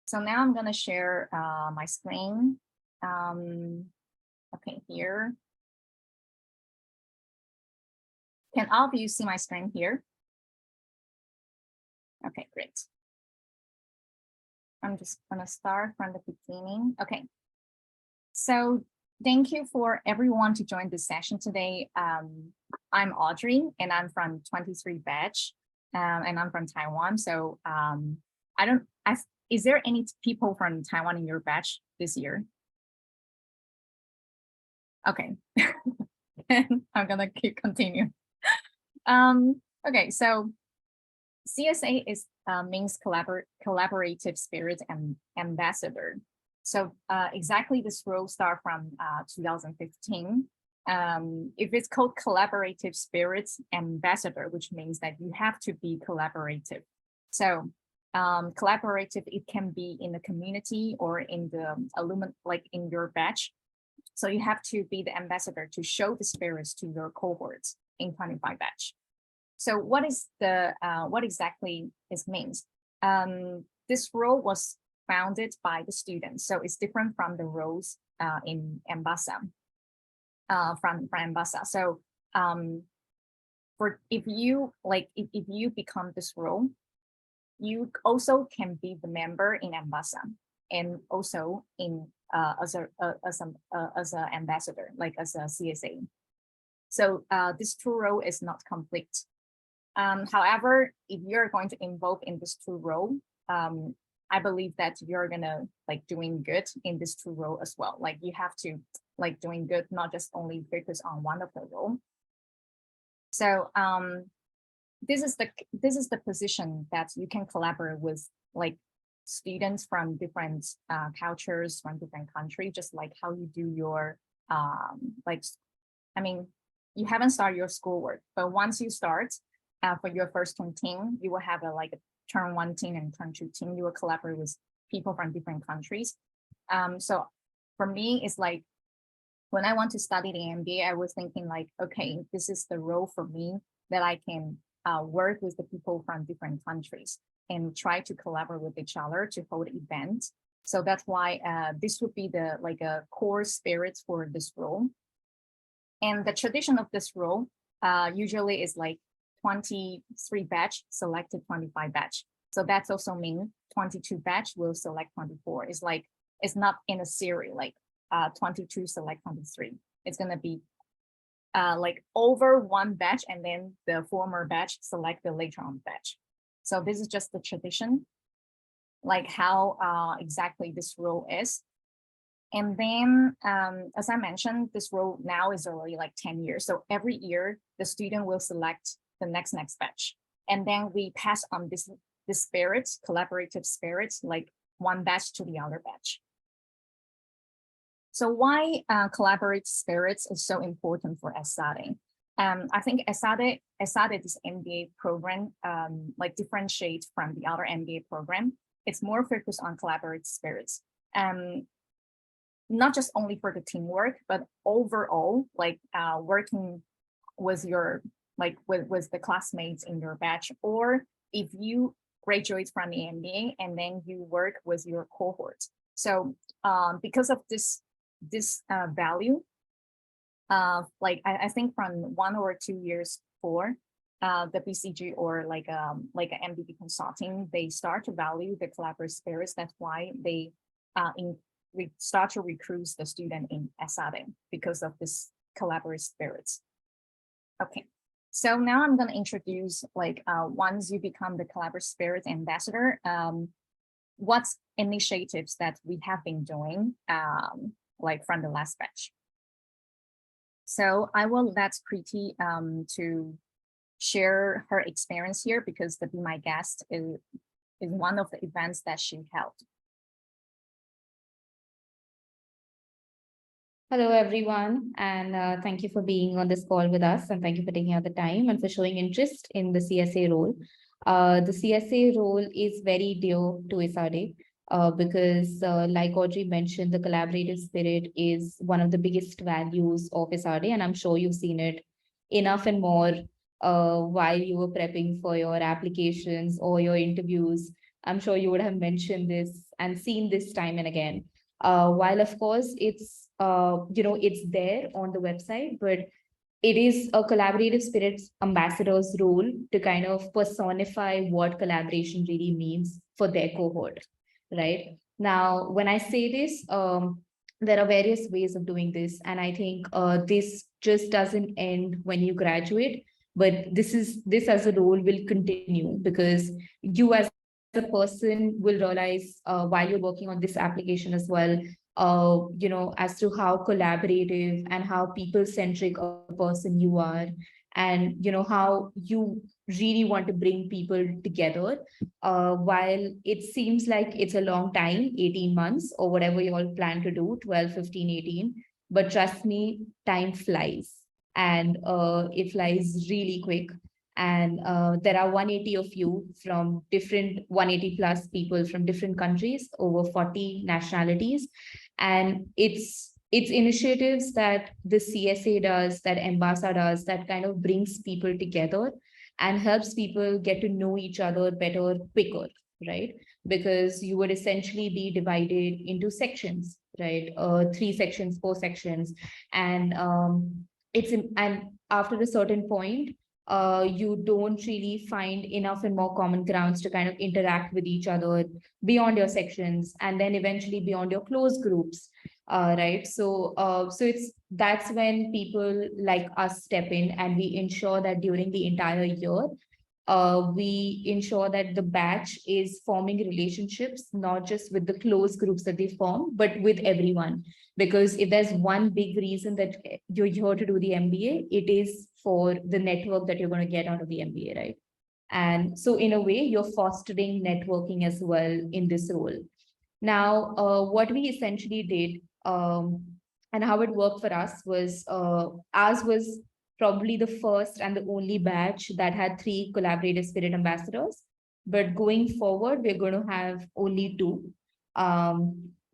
So now I'm going to share my screen. Okay, here. Can all of you see my screen here? Okay, great. I'm just going to start from the beginning. Okay. So thank you for everyone to join this session today. I'm Audrey, and I'm from 23 batch, and I'm from Taiwan. So is there any people from Taiwan in your batch this year? Okay, I'm gonna continue. Okay, so CSA means collaborative spirit and ambassador. So exactly this role started from 2015. If it's called collaborative spirits ambassador, which means that you have to be collaborative. So collaborative, it can be in the community or in the alumni, like in your batch. So you have to be the ambassador to show the spirits to your cohorts in 25 batch. So what exactly this means? This role was founded by the students, so it's different from the roles in Embasa, from Embasa. So if you become this role, you also can be the member in Embasa and also in as an ambassador, like as a CSA. So this two role is not complete. However, if you're going to involve in this two role, I believe that you're gonna like doing good in this two role as well. Like you have to like doing good, not just only focus on one of the role. So this is the position that you can collaborate with like students from different cultures, from different countries, just like how you do your you haven't started your schoolwork, but once you start for your first team, you will have a turn one team and turn two team. You will collaborate with people from different countries. So for me, it's like when I want to study the MBA, I was thinking like, okay, this is the role for me that I can work with the people from different countries and try to collaborate with each other to hold events. So that's why this would be the a core spirit for this role. And the tradition of this role usually is like 23 batch selected 25 batch. So that's also mean 22 batch will select 24. It's like, it's not in a series like 22 select 23. It's going to be like over one batch and then the former batch select the later on batch. So this is just the tradition, like how exactly this role is. And then, as I mentioned, this role now is already like 10 years. So every year, the student will select the next batch. And then we pass on this spirits, collaborative spirits, like one batch to the other batch. So why collaborative spirits is so important for ESADE? I think ESADE, this MBA program, like differentiate from the other MBA program. It's more focused on collaborative spirits. Not just only for the teamwork, but overall, like working with your, with the classmates in your batch, or if you graduate from the MBA and then you work with your cohort. So because of this value, like I think from 1 or 2 years before, the BCG or like an MBA consulting, they start to value the collaborative spirits. That's why they we start to recruit the student in ESADE because of this collaborative spirits. Okay, so now I'm going to introduce once you become the collaborative spirit ambassador, what's initiatives that we have been doing like from the last batch. So I will let Kriti to share her experience here because to be my guest is one of the events that she held. Hello, everyone, and thank you for being on this call with us, and thank you for taking out the time and for showing interest in the CSA role. The CSA role is very dear to ESADE because, like Audrey mentioned, the collaborative spirit is one of the biggest values of ESADE, and I'm sure you've seen it enough and more while you were prepping for your applications or your interviews. I'm sure you would have mentioned this and seen this time and again. While of course it's there on the website, but it is a collaborative spirit ambassador's role to kind of personify what collaboration really means for their cohort, right? Now, when I say this, there are various ways of doing this, and I think this just doesn't end when you graduate, but this as a role will continue, because you as a person will realize while you're working on this application as well, as to how collaborative and how people-centric a person you are, and how you really want to bring people together. While it seems like it's a long time, 18 months or whatever you all plan to do, 12, 15, 18, but trust me, time flies, and it flies really quick. And there are 180 of you from different 180 plus people from different countries, over 40 nationalities. And it's initiatives that the CSA does, that Embasa does, that kind of brings people together and helps people get to know each other better, quicker, right? Because you would essentially be divided into sections, right? 3 sections, 4 sections. And and after a certain point, you don't really find enough and more common grounds to kind of interact with each other beyond your sections, and then eventually beyond your close groups, right? So that's when people like us step in, and we ensure that during the entire year, we ensure that the batch is forming relationships, not just with the close groups that they form, but with everyone. Because if there's one big reason that you're here to do the MBA, it is for the network that you're going to get out of the MBA, right? And so in a way, you're fostering networking as well in this role. Now, what we essentially did, and how it worked for us was, ours was probably the first and the only batch that had 3 collaborative spirit ambassadors. But going forward, we're going to have only 2.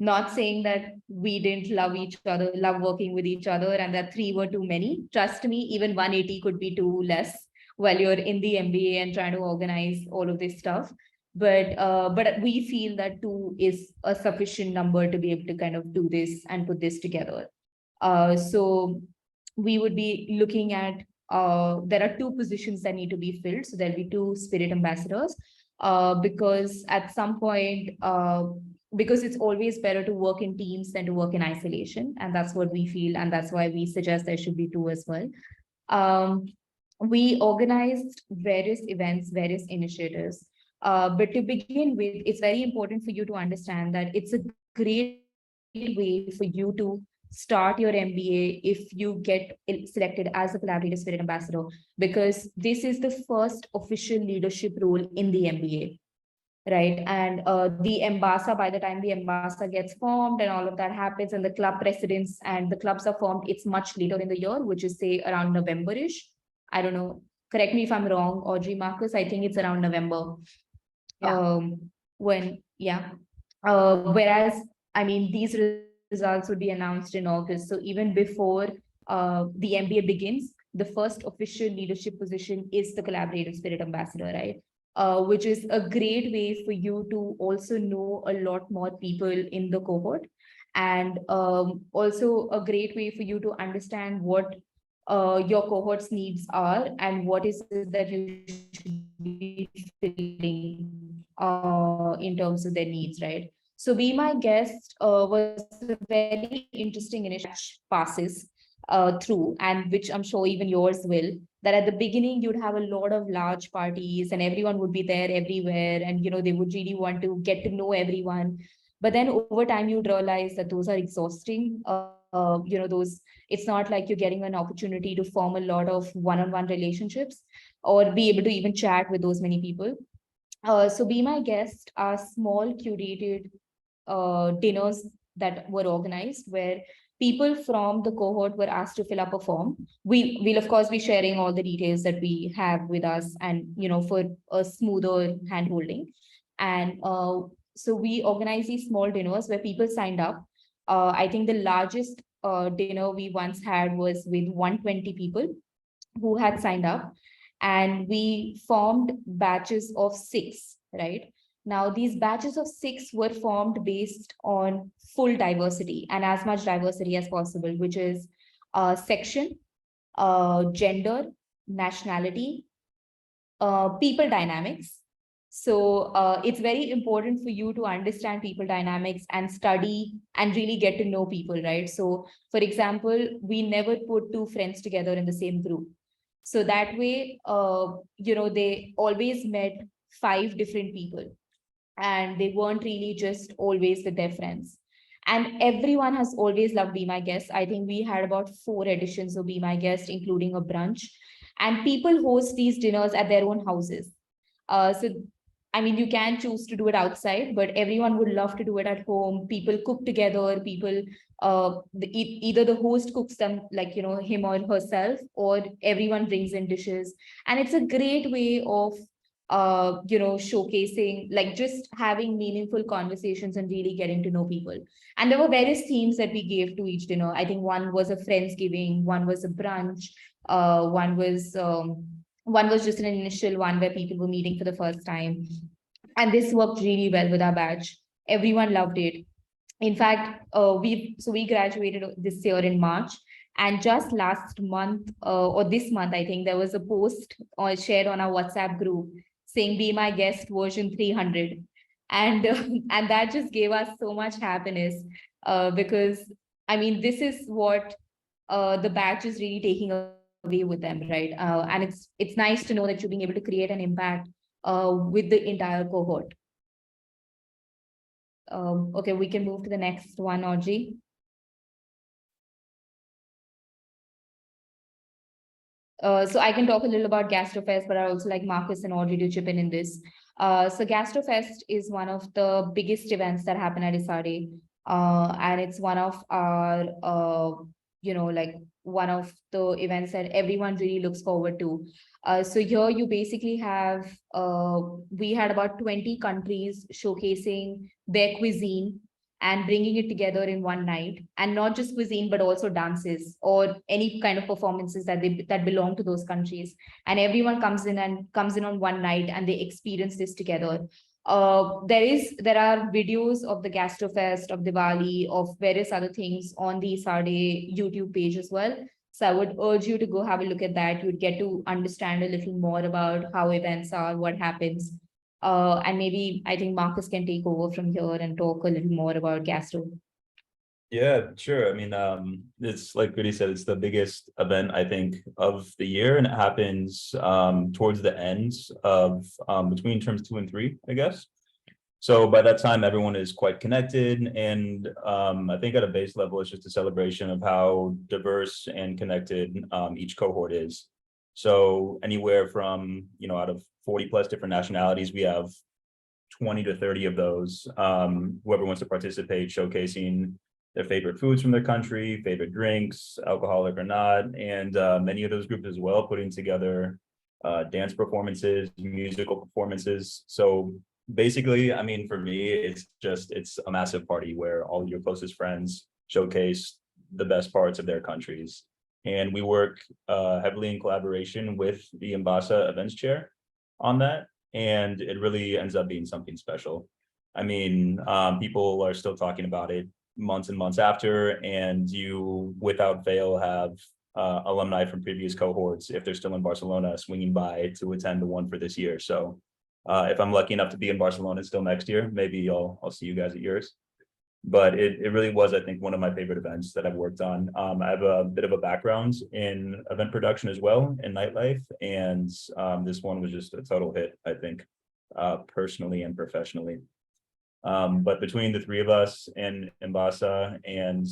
Not saying that we didn't love each other, love working with each other, and that 3 were too many. Trust me, even 180 could be too less while you're in the MBA and trying to organize all of this stuff. But we feel that 2 is a sufficient number to be able to kind of do this and put this together. So we would be looking at, there are 2 positions that need to be filled. So there'll be 2 spirit ambassadors, because at some point, because it's always better to work in teams than to work in isolation. And that's what we feel. And that's why we suggest there should be 2 as well. We organized various events, various initiatives. But to begin with, it's very important for you to understand that it's a great way for you to start your MBA if you get selected as a collaborative spirit ambassador, because this is the first official leadership role in the MBA, right? And the Embasa, by the time the Embasa gets formed and all of that happens, and the club presidents and the clubs are formed, it's much later in the year, which is say around November-ish. I don't know. Correct me if I'm wrong, Audrey, Marcus. I think it's around November. Yeah. Whereas, I mean, these results would be announced in August. So even before the MBA begins, the first official leadership position is the collaborative spirit ambassador, right? Which is a great way for you to also know a lot more people in the cohort, and also a great way for you to understand what your cohort's needs are and what is it that you should be filling in terms of their needs, right? So Be My Guest was a very interesting initiative passes through, and which I'm sure even yours will, that at the beginning you'd have a lot of large parties and everyone would be there everywhere, and they would really want to get to know everyone. But then over time you'd realize that those are exhausting. Those, it's not like you're getting an opportunity to form a lot of one-on-one relationships or be able to even chat with those many people. So Be My Guest are small curated dinners that were organized, where people from the cohort were asked to fill up a form. We'll of course be sharing all the details that we have with us, and for a smoother hand holding. And so we organized these small dinners where people signed up. I think the largest dinner we once had was with 120 people who had signed up, and we formed batches of 6, right? Now, these batches of 6 were formed based on full diversity and as much diversity as possible, which is section, gender, nationality, people dynamics. So it's very important for you to understand people dynamics and study and really get to know people, right? So, for example, we never put two friends together in the same group. So that way, they always met 5 different people and they weren't really just always with their friends. And everyone has always loved Be My Guest. I think we had about 4 editions of Be My Guest, including a brunch. And people host these dinners at their own houses. So, I mean, you can choose to do it outside, but everyone would love to do it at home. People cook together. Either the host cooks them, like, him or herself, or everyone brings in dishes. And it's a great way of showcasing, like just having meaningful conversations and really getting to know people. And there were various themes that we gave to each dinner. I think one was a Friendsgiving, one was a brunch, one was just an initial one where people were meeting for the first time. And this worked really well with our batch. Everyone loved it. In fact, we graduated this year in March, and just last month or this month, I think there was a post shared on our WhatsApp group saying "Be My Guest" version 300, and and that just gave us so much happiness because I mean this is what the batch is really taking away with them, right? And it's nice to know that you're being able to create an impact with the entire cohort. Okay, we can move to the next one, Audrey. So I can talk a little about GastroFest, but I also like Marcus and Audrey to chip in this. So GastroFest is one of the biggest events that happen at ESADE. And it's one of our, like one of the events that everyone really looks forward to. So here you basically have, we had about 20 countries showcasing their cuisine and bringing it together in one night, and not just cuisine but also dances or any kind of performances that belong to those countries, and everyone comes in on one night and they experience this together. There are videos of the GastroFest, of Diwali, of various other things on the ESADE YouTube page as well. So I would urge you to go have a look at that. You'd get to understand a little more about how events are, what happens. And maybe I think Marcus can take over from here and talk a little more about Gastro. Yeah, sure. I mean, it's like Goody said, it's the biggest event, I think, of the year, and it happens towards the ends of between terms 2 and 3, I guess. So by that time, everyone is quite connected, and I think at a base level, it's just a celebration of how diverse and connected each cohort is. So anywhere from, out of 40 plus different nationalities, we have 20 to 30 of those, whoever wants to participate, showcasing their favorite foods from their country, favorite drinks, alcoholic or not, and many of those groups as well, putting together dance performances, musical performances. So basically, I mean, for me, it's a massive party where all your closest friends showcase the best parts of their countries. And we work heavily in collaboration with the Embasa events chair on that. And it really ends up being something special. I mean, people are still talking about it months and months after, and you without fail have alumni from previous cohorts, if they're still in Barcelona, swinging by to attend the one for this year. So if I'm lucky enough to be in Barcelona still next year, maybe I'll see you guys at yours. But it really was, I think, one of my favorite events that I've worked on. I have a bit of a background in event production as well, in nightlife, and this one was just a total hit, I think, personally and professionally. But between the 3 of us and Embasa and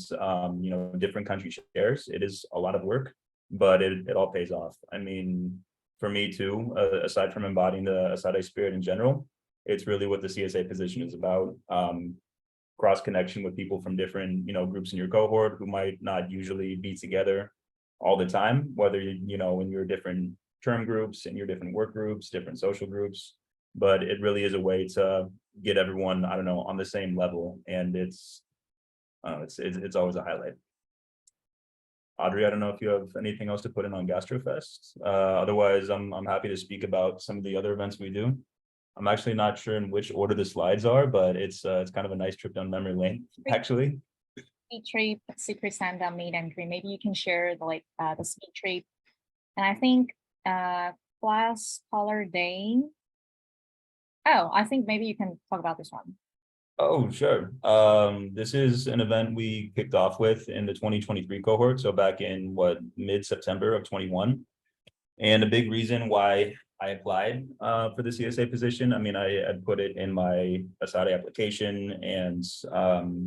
different country chairs, it is a lot of work, but it all pays off. I mean, for me too, aside from embodying the ESADE spirit in general, it's really what the CSA position is about. Cross connection with people from different groups in your cohort who might not usually be together all the time, whether in your different term groups, in your different work groups, different social groups. But it really is a way to get everyone, I don't know, on the same level, and it's always a highlight. Audrey, I don't know if you have anything else to put in on GastroFest. Otherwise, I'm happy to speak about some of the other events we do. I'm actually not sure in which order the slides are, but it's kind of a nice trip down memory lane, actually. Speed trip, Secret Santa, meet and greet. Maybe you can share the speed trip. And I think class color day. Oh, I think maybe you can talk about this one. Oh, sure. This is an event we kicked off with in the 2023 cohort. So back in mid-September of 21. And a big reason why I applied for the CSA position, I mean, I had put it in my ESADE application and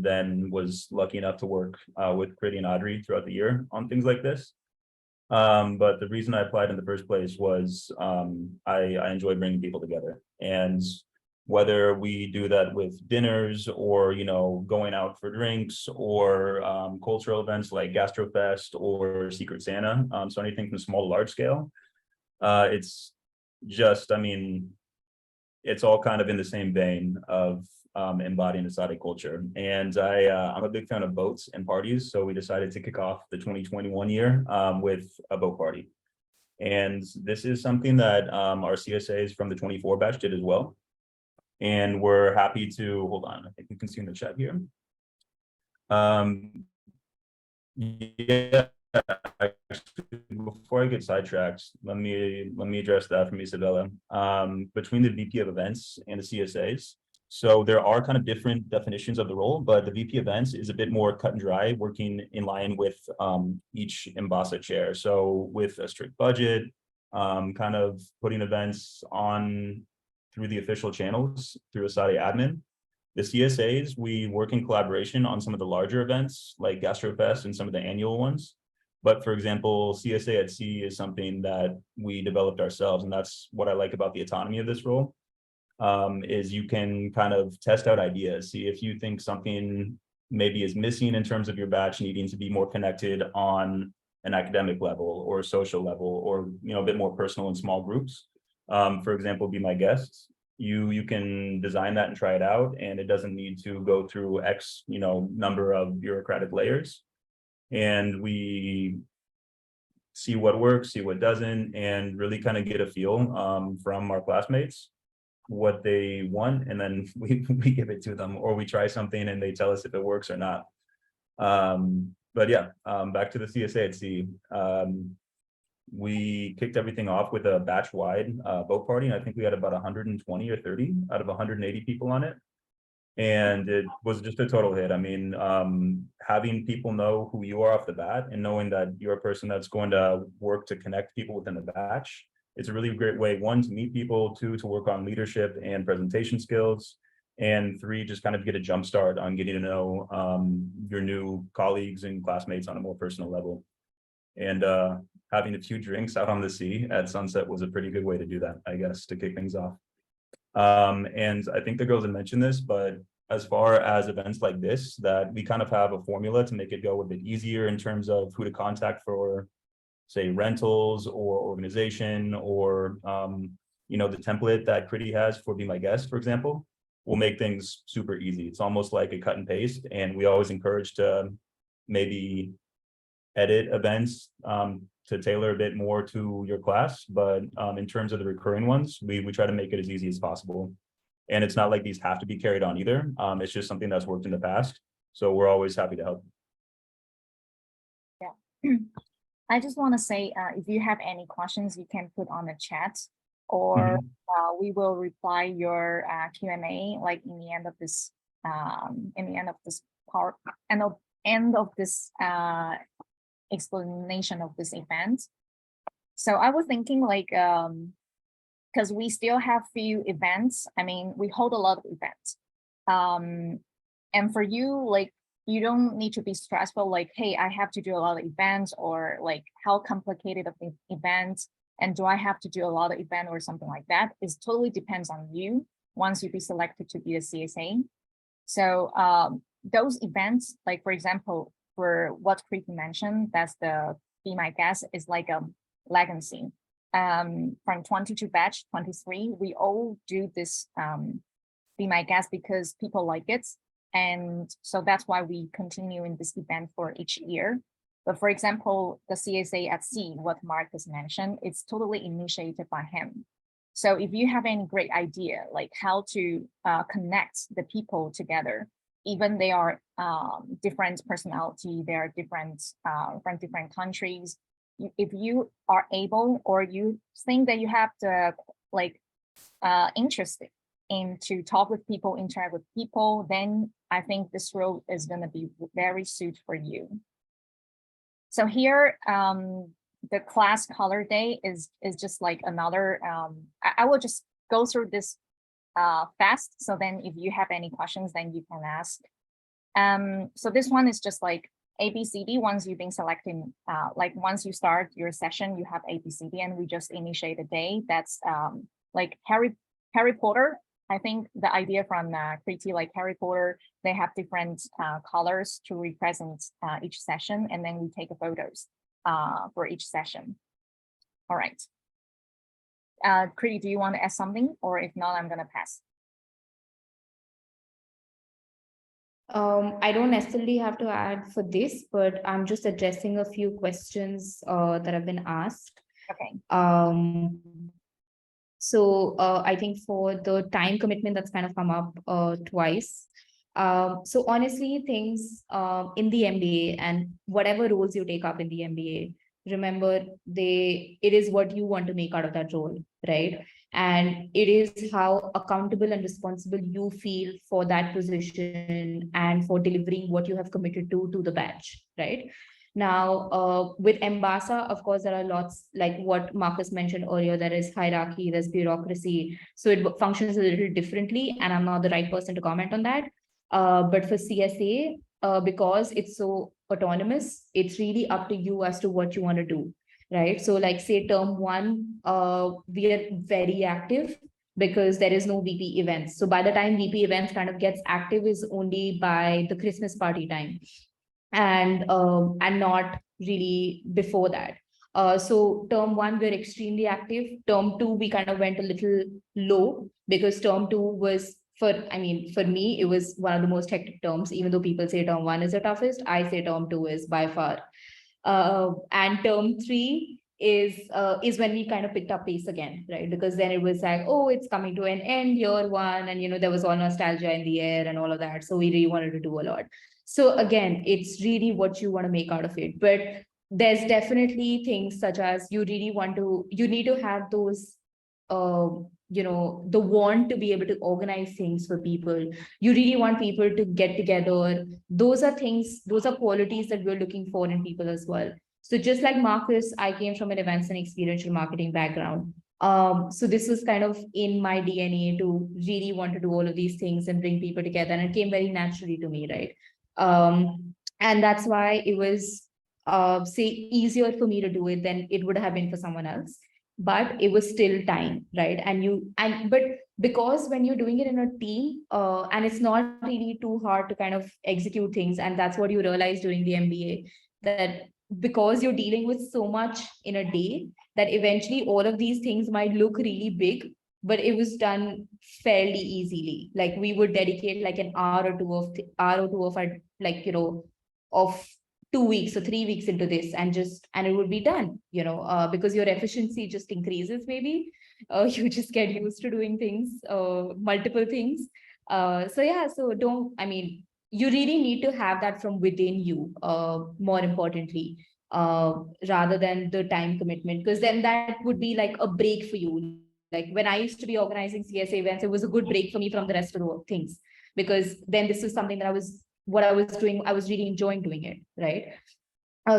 then was lucky enough to work with Pretty and Audrey throughout the year on things like this. But the reason I applied in the first place was I enjoy bringing people together. And whether we do that with dinners or, you know, going out for drinks or cultural events like GastroFest or Secret Santa, so anything from small to large scale, it's just, I mean, it's all kind of in the same vein of embodying ESADE culture. And I'm a big fan of boats and parties. So we decided to kick off the 2021 year with a boat party. And this is something that our CSAs from the 24 batch did as well. And we're happy to, hold on, I think you can see in the chat here. Yeah, actually, before I get sidetracked, let me address that from Isabella. Between the VP of events and the CSAs, so there are kind of different definitions of the role, but the VP events is a bit more cut and dry, working in line with each Embasa chair. So with a strict budget, kind of putting events on through the official channels through ESADE admin. The CSAs, we work in collaboration on some of the larger events like GastroFest and some of the annual ones. But for example, CSA at Sea is something that we developed ourselves. And that's what I like about the autonomy of this role, is you can kind of test out ideas, see if you think something maybe is missing in terms of your batch needing to be more connected on an academic level or a social level, or, you know, a bit more personal in small groups. For example, Be My Guest. You can design that and try it out, and it doesn't need to go through X, you know, number of bureaucratic layers. And we see what works, see what doesn't, and really kind of get a feel from our classmates what they want, and then we give it to them, or we try something and they tell us if it works or not. But yeah, back to the CSA at Sea. We kicked everything off with a batch-wide boat party, and I think we had about 120 or 30 out of 180 people on it. And it was just a total hit. I mean, having people know who you are off the bat and knowing that you're a person that's going to work to connect people within the batch, it's a really great way, one, to meet people, two, to work on leadership and presentation skills, and three, just kind of get a jump start on getting to know your new colleagues and classmates on a more personal level. And having a few drinks out on the sea at sunset was a pretty good way to do that, I guess, to kick things off. And I think the girls had mentioned this, but as far as events like this, that we kind of have a formula to make it go a bit easier in terms of who to contact for, say, rentals or organization, or you know, the template that Critty has for Be My Guest, for example, will make things super easy. It's almost like a cut and paste, and we always encourage to maybe edit events to tailor a bit more to your class. But in terms of the recurring ones, we try to make it as easy as possible. And it's not like these have to be carried on either. It's just something that's worked in the past. So we're always happy to help. Yeah. I just want to say, if you have any questions, you can put on the chat, or we will reply your Q&A like in the end of this part, end of this explanation of this event. So I was thinking, like, because we still have few events. I mean, we hold a lot of events. And for you, like, you don't need to be stressful, like, hey, I have to do a lot of events, or like how complicated of the event, and do I have to do a lot of event or something like that. It totally depends on you once you be selected to be a CSA. So those events, like, for example, for what Preeti mentioned, that's the Be My Guest, is like a legacy. From 22 batch 23, we all do this Be My Guest because people like it. And so that's why we continue in this event for each year. But for example, the CSA at Sea, what Mark has mentioned, it's totally initiated by him. So if you have any great idea, like how to connect the people together, even they are different personality, they are different from different countries. If you are able, or you think that you have the like interested in to talk with people, interact with people, then I think this role is going to be very suited for you. So here, the class color day is just like another, I will just go through this fast. So then if you have any questions, then you can ask. So this one is just like ABCD. Once you've been selected, like once you start your session, you have ABCD, and we just initiate a day. That's like Harry Potter. I think the idea from Kriti, like Harry Potter, they have different colors to represent each session, and then we take photos for each session. All right. Kriti, do you want to add something? Or if not, I'm going to pass. I don't necessarily have to add for this, but I'm just addressing a few questions that have been asked. Okay. So I think for the time commitment that's kind of come up twice. So honestly, things in the MBA and whatever roles you take up in the MBA, remember it is what you want to make out of that role, right? And it is how accountable and responsible you feel for that position and for delivering what you have committed to the batch, right? Now, with Embasa, of course, there are lots, like what Marcus mentioned earlier, there is hierarchy, there's bureaucracy. So it functions a little differently, and I'm not the right person to comment on that. But for CSA, because it's so autonomous, it's really up to you as to what you want to do, right? So like say term one, we are very active because there is no VP events. So by the time VP events kind of gets active is only by the Christmas party time, and not really before that. So term one, we're extremely active. Term two, we kind of went a little low because term two was for me, it was one of the most hectic terms. Even though people say term one is the toughest, I say term two is by far. And term three is when we kind of picked up pace again, right? Because then it was like, oh, it's coming to an end, year one, and there was all nostalgia in the air and all of that. So we really wanted to do a lot. So again, it's really what you want to make out of it. But there's definitely things such as you need to have those the want to be able to organize things for people. You really want people to get together. Those are qualities that we're looking for in people as well. So just like Marcus, I came from an events and experiential marketing background. So this was kind of in my DNA to really want to do all of these things and bring people together, and it came very naturally to me, right? And that's why it was say easier for me to do it than it would have been for someone else. But it was still time, right? But because when you're doing it in a team, and it's not really too hard to kind of execute things, and that's what you realize during the MBA, that because you're dealing with so much in a day, that eventually all of these things might look really big, but it was done fairly easily. Like we would dedicate like an hour or two of our, like, of 2 weeks or 3 weeks into this, and it would be done, because your efficiency just increases. Maybe you just get used to doing things, multiple things. So yeah, so you really need to have that from within you, more importantly, rather than the time commitment, because then that would be like a break for you. Like when I used to be organizing CSA events, it was a good break for me from the rest of the things, because then this was something that I was doing, I was really enjoying doing it, right?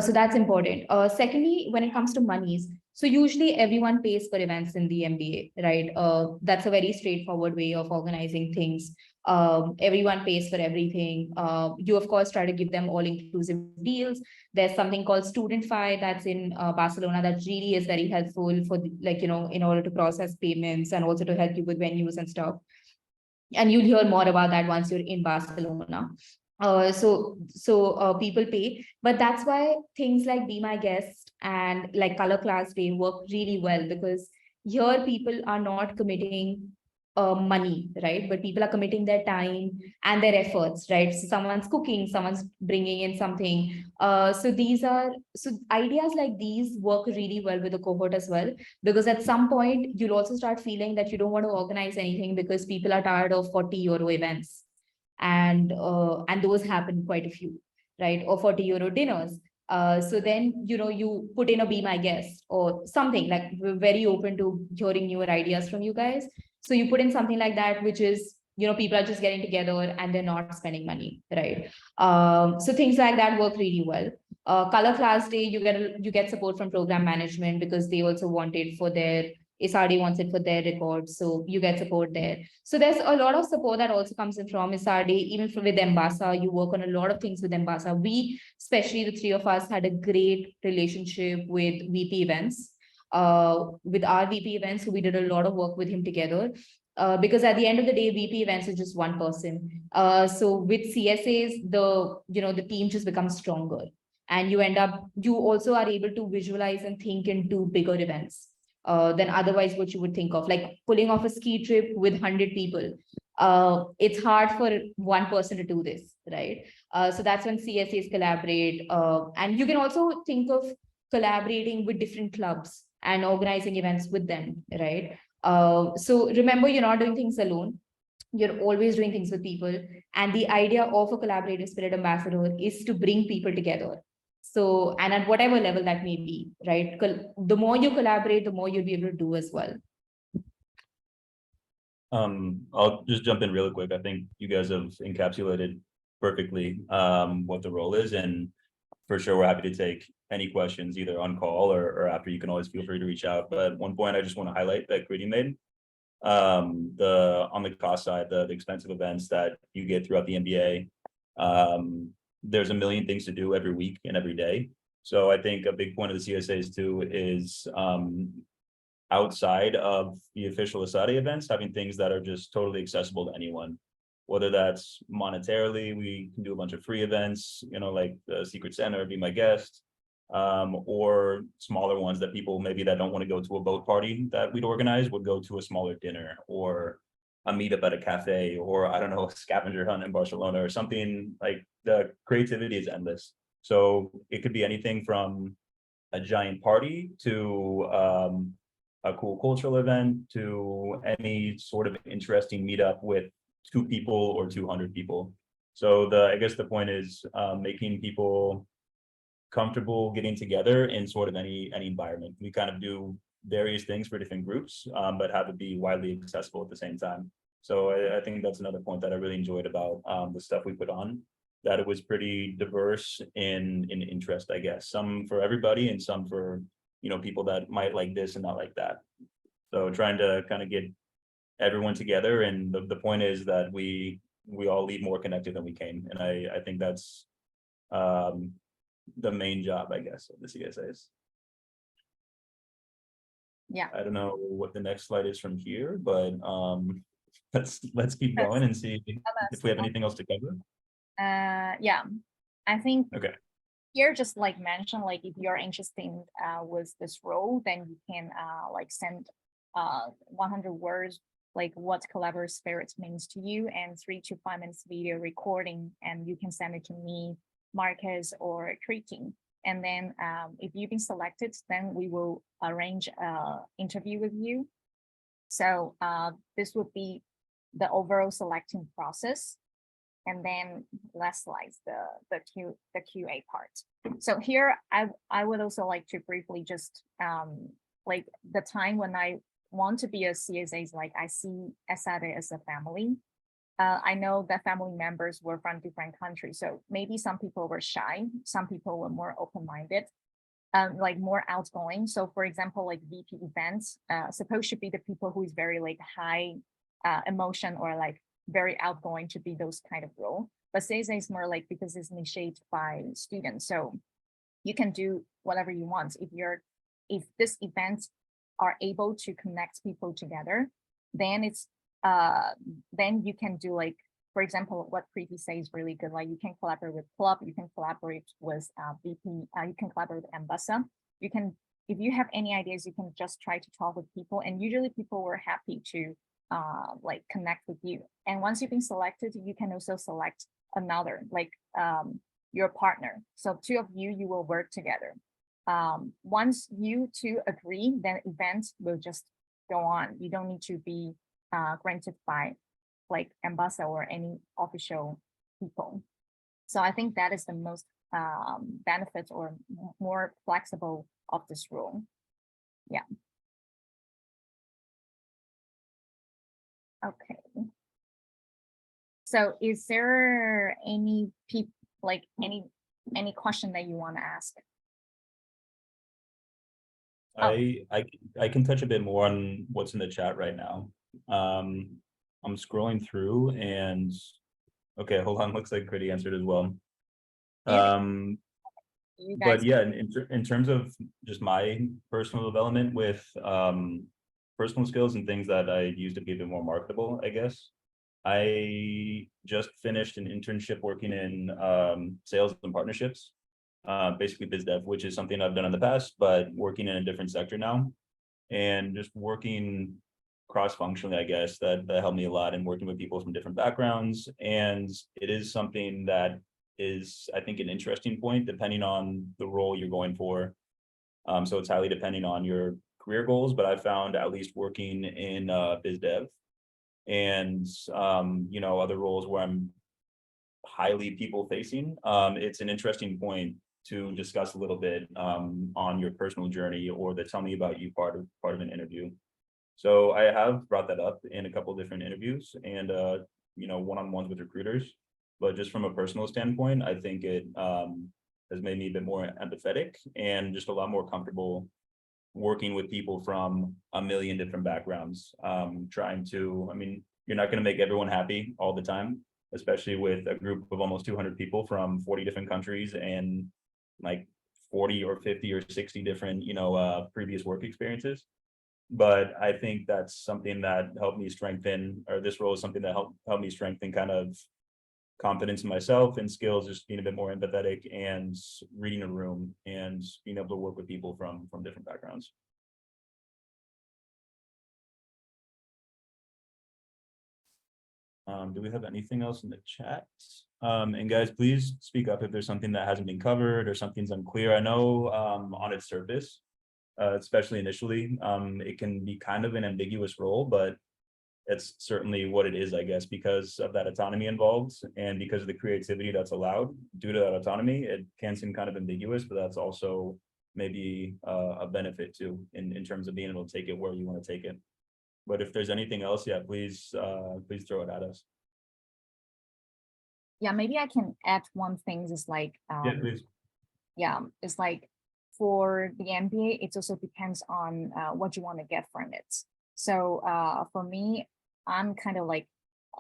So that's important. Secondly, when it comes to monies, so usually everyone pays for events in the MBA, right? That's a very straightforward way of organizing things. Everyone pays for everything. You of course try to give them all-inclusive deals. There's something called Student Fi that's in Barcelona that really is very helpful for in order to process payments and also to help you with venues and stuff. And you'll hear more about that once you're in Barcelona. So people pay, but that's why things like Be My Guest and like Color Class Day work really well, because here people are not committing money, right? But people are committing their time and their efforts, right? So someone's cooking, someone's bringing in something. So ideas like these work really well with the cohort as well, because at some point you'll also start feeling that you don't want to organize anything because people are tired of 40 euro events, and those happen quite a few, right? Or 40 euro dinners. So then, you put in a be my guest or something. Like, we're very open to hearing newer ideas from you guys. So you put in something like that, which is, people are just getting together and they're not spending money, right? So things like that work really well. Color class day, you get support from program management because they also want it for their ESADE wants it for their records, so you get support there. So there's a lot of support that also comes in from ESADE, even with Embasa. You work on a lot of things with Embasa. We, especially the three of us, had a great relationship with VP events. With our VP events, so we did a lot of work with him together. Because at the end of the day, VP events is just one person. So with CSAs, the team just becomes stronger, and you also are able to visualize and think into bigger events than otherwise what you would think of, like pulling off a ski trip with 100 people. It's hard for one person to do this, right? So that's when CSAs collaborate. And you can also think of collaborating with different clubs and organizing events with them, right? So remember, you're not doing things alone. You're always doing things with people. And the idea of a collaborative spirit ambassador is to bring people together. So, and at whatever level that may be, right? The more you collaborate, the more you'll be able to do as well. I'll just jump in really quick. I think you guys have encapsulated perfectly what the role is, and for sure we're happy to take any questions either on call or after. You can always feel free to reach out. But one point I just want to highlight that Grady made, on the cost side, the expensive events that you get throughout the MBA, there's a million things to do every week and every day. So I think a big point of the CSAs too is outside of the official ESADE events, having things that are just totally accessible to anyone, whether that's monetarily, we can do a bunch of free events, like the Secret Center, Be My Guest, or smaller ones that people maybe that don't want to go to a boat party that we'd organize would go to a smaller dinner or a meetup at a cafe, or I don't know, a scavenger hunt in Barcelona or something. Like, the creativity is endless. So it could be anything from a giant party to a cool cultural event to any sort of interesting meetup with 2 people or 200 people. So I guess the point is making people comfortable getting together in sort of any environment. We kind of do various things for different groups, but have it be widely accessible at the same time. So I think that's another point that I really enjoyed about the stuff we put on, that it was pretty diverse in interest, I guess. Some for everybody and some for, people that might like this and not like that. So trying to kind of get everyone together, and the point is that we all leave more connected than we came. And I think that's the main job, I guess, of the CSAs. Yeah. I don't know what the next slide is from here, but let's keep going and see if we have anything else to cover. Yeah, I think okay. Here, just like mention, like if you're interested with this role, then you can like send 100 words, like what collaborative spirit means to you, and 3 to 5 minutes video recording, and you can send it to me, Marcus, or Kriti. And then if you've been selected, then we will arrange an interview with you. So this would be the overall selecting process. And then last slides, the QA part. So here, I would also like to briefly just like the time when I want to be a CSA is like I see ESADE as a family. I know that family members were from different countries, so maybe some people were shy, some people were more open-minded, like more outgoing. So for example, like VP events, supposed to be the people who is very like high emotion or like very outgoing to be those kind of role. But CSA is more like, because it's initiated by students, so you can do whatever you want. If this event are able to connect people together, then it's then you can do, like, for example, what Preeti says is really good. Like, you can collaborate with club, you can collaborate with VP, you can collaborate with Embasa. You can, if you have any ideas, you can just try to talk with people, and usually people were happy to like connect with you. And once you've been selected, you can also select another, like your partner. So two of you, you will work together. Once you two agree, then events will just go on. You don't need to be granted by like ambassador or any official people. So I think that is the most benefit or more flexible of this rule. Yeah. Okay. So is there any any question that you want to ask? I can touch a bit more on what's in the chat right now. I'm scrolling through and okay, hold on. Looks like Pretty answered as well. Yeah. But yeah, in terms of just my personal development with personal skills and things that I use to be a bit more marketable, I guess. I just finished an internship working in sales and partnerships, basically biz dev, which is something I've done in the past, but working in a different sector now, and just working cross-functionally, I guess that helped me a lot, and working with people from different backgrounds. And it is something that is, I think, an interesting point depending on the role you're going for. So it's highly depending on your career goals, but I found at least working in biz dev and you know, other roles where I'm highly people facing, it's an interesting point to discuss a little bit on your personal journey or the tell me about you part of an interview. So I have brought that up in a couple of different interviews and you know, one-on-ones with recruiters. But just from a personal standpoint, I think it has made me a bit more empathetic and just a lot more comfortable working with people from a million different backgrounds, trying to, I mean, you're not going to make everyone happy all the time, especially with a group of almost 200 people from 40 different countries and like 40 or 50 or 60 different, you know, previous work experiences. But I think that's something that helped me strengthen, or this role is something that helped me strengthen kind of confidence in myself and skills, just being a bit more empathetic and reading a room and being able to work with people from different backgrounds. Do we have anything else in the chat? And guys, please speak up if there's something that hasn't been covered or something's unclear. I know on its surface, especially initially, it can be kind of an ambiguous role, but it's certainly what it is, I guess, because of that autonomy involved and because of the creativity that's allowed due to that autonomy. It can seem kind of ambiguous, but that's also maybe a benefit too in terms of being able to take it where you want to take it. But if there's anything else, yeah, please throw it at us. Yeah, maybe I can add one thing is like Yeah, please. yeah, it's like for the MBA, it also depends on what you want to get from it. So for me, I'm kind of like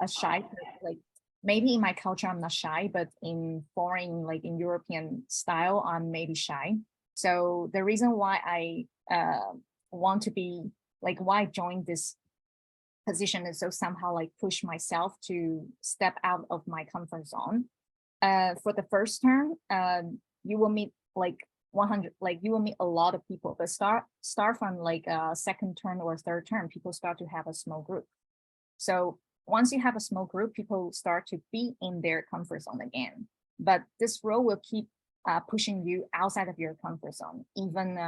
a shy, like maybe in my culture, I'm not shy, but in foreign, like in European style, I'm maybe shy. So the reason why I want to be like, why I joined this position is so somehow like push myself to step out of my comfort zone. For the first term, you will meet like 100, like you will meet a lot of people, but start from like second term or third term, people start to have a small group. So once you have a small group, people start to be in their comfort zone again. But this role will keep pushing you outside of your comfort zone, even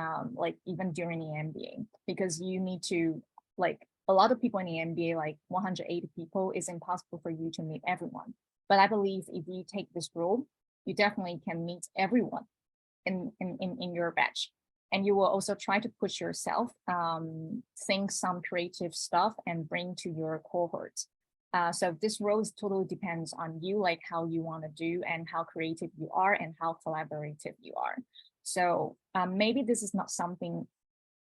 even during the MBA, because you need to like a lot of people in the MBA, like 180 people, is impossible for you to meet everyone. But I believe if you take this role, you definitely can meet everyone in your batch. And you will also try to push yourself, think some creative stuff and bring to your cohort. So this role totally depends on you, like how you want to do and how creative you are and how collaborative you are. So maybe this is not something,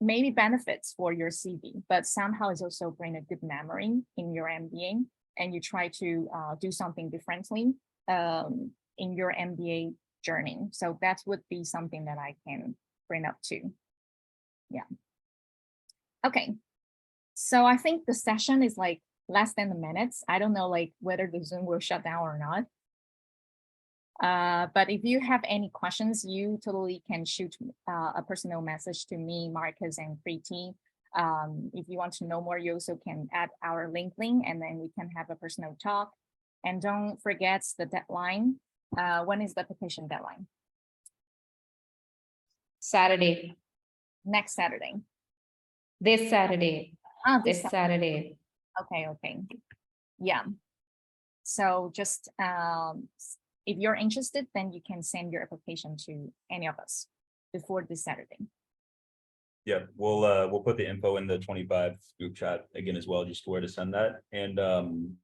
maybe benefits for your CV, but somehow it's also bring a good memory in your MBA, and you try to do something differently in your MBA journey. So that would be something that I can bring up too. Yeah. Okay. So I think the session is like less than a minute. I don't know like whether the Zoom will shut down or not. But if you have any questions, you totally can shoot a personal message to me, Marcus, and Preeti. If you want to know more, you also can add our link, and then we can have a personal talk. And don't forget the deadline. When is the application deadline? Saturday, Next Saturday. this Saturday, This this Saturday. Okay. Yeah. So just if you're interested, then you can send your application to any of us before this Saturday. Yeah, we'll put the info in the 25 group chat again as well, just where to send that. And